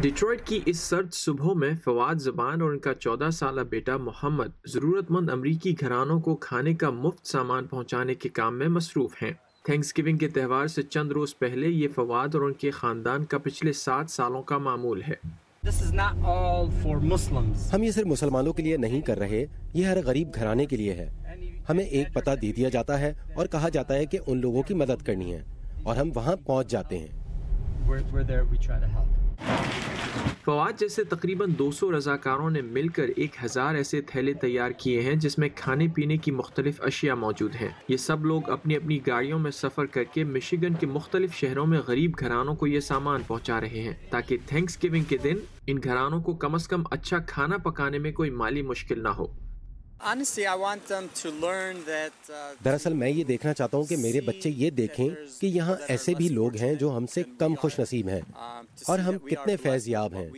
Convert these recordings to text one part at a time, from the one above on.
Detroit की इस सर्द सुबह में फवाद ज़बान और उनका 14 साला बेटा मोहम्मद ज़रूरतमंद अमरीकी घरानों को खाने का मुफ्त सामान पहुंचाने के काम में मसरूफ़ हैं। थैंक्सगिविंग के त्यौहार से चंद रोज़ पहले ये फवाद और उनके ख़ानदान का पिछले 7 सालों का मामूल है। हम ये सिर्फ मुसलमानों के लिए नहीं कर रहे, ये हर गरीब घराने के लिए है। हमें एक पता दे दिया जाता है और कहा जाता है कि उन लोगों की मदद करनी है और हम वहाँ पहुँच जाते हैं। फवाद जैसे तकरीबन 200 रज़ाकारों ने मिलकर 1000 ऐसे थैले तैयार किए हैं जिसमें खाने पीने की मुख्तलिफ अशिया मौजूद हैं। ये सब लोग अपनी अपनी गाड़ियों में सफ़र करके मिशिगन के मुख्तलिफ शहरों में गरीब घरानों को ये सामान पहुँचा रहे हैं ताकि थैंक्सगिविंग के दिन इन घरानों को कम से कम अच्छा खाना पकाने में कोई माली मुश्किल ना हो। दरअसल मैं ये देखना चाहता हूँ कि मेरे बच्चे ये देखें कि यहाँ ऐसे भी लोग हैं जो हमसे कम खुश नसीब हैं और हम कितने फैज़ याब हैं।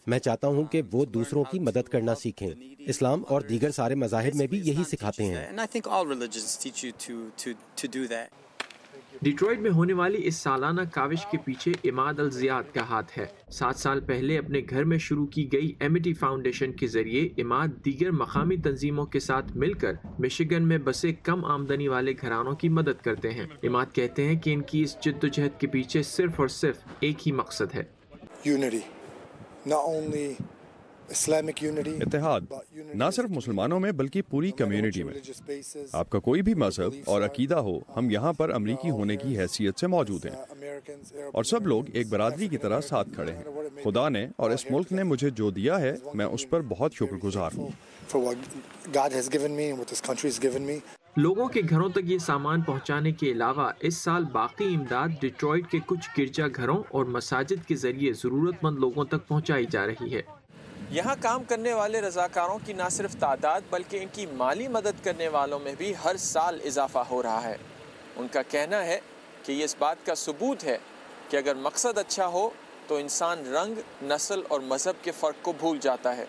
मैं चाहता हूँ कि वो दूसरों की मदद करना सीखें। इस्लाम और दीगर सारे मज़ाहिब में भी यही सिखाते हैं। डिट्रॉइट में होने वाली इस सालाना काविश के पीछे इमाद अल ज़ियाद का हाथ है। 7 साल पहले अपने घर में शुरू की गई एमिटी फाउंडेशन के जरिए इमाद दीगर मकामी तंजीमों के साथ मिलकर मिशिगन में बसे कम आमदनी वाले घरानों की मदद करते हैं। इमाद कहते हैं कि इनकी इस जद्दोजहद के पीछे सिर्फ और सिर्फ एक ही मकसद है, इत्तेहाद, न सिर्फ मुसलमानों में बल्कि पूरी कम्युनिटी में। आपका कोई भी मजहब और अकीदा हो, हम यहाँ पर अमरीकी होने की हैसियत से मौजूद हैं और सब लोग एक बरादरी की तरह साथ खड़े हैं। खुदा ने और इस मुल्क ने मुझे जो दिया है, मैं उस पर बहुत शुक्रगुजार हूँ। लोगों के घरों तक ये सामान पहुंचाने के अलावा इस साल बाकी इमदाद डिट्रॉइट के कुछ गिरजा घरों और मसाजिद के जरिए ज़रूरतमंद लोगों तक पहुंचाई जा रही है। यहाँ काम करने वाले रज़ाकारों की न सिर्फ तादाद बल्कि इनकी माली मदद करने वालों में भी हर साल इजाफा हो रहा है। उनका कहना है कि ये इस बात का सबूत है कि अगर मकसद अच्छा हो तो इंसान रंग, नस्ल और मज़हब के फ़र्क को भूल जाता है।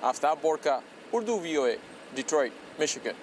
आफ्ताब बोर्ड का उर्दू VOA, डिट्रॉइट, मिशिगन।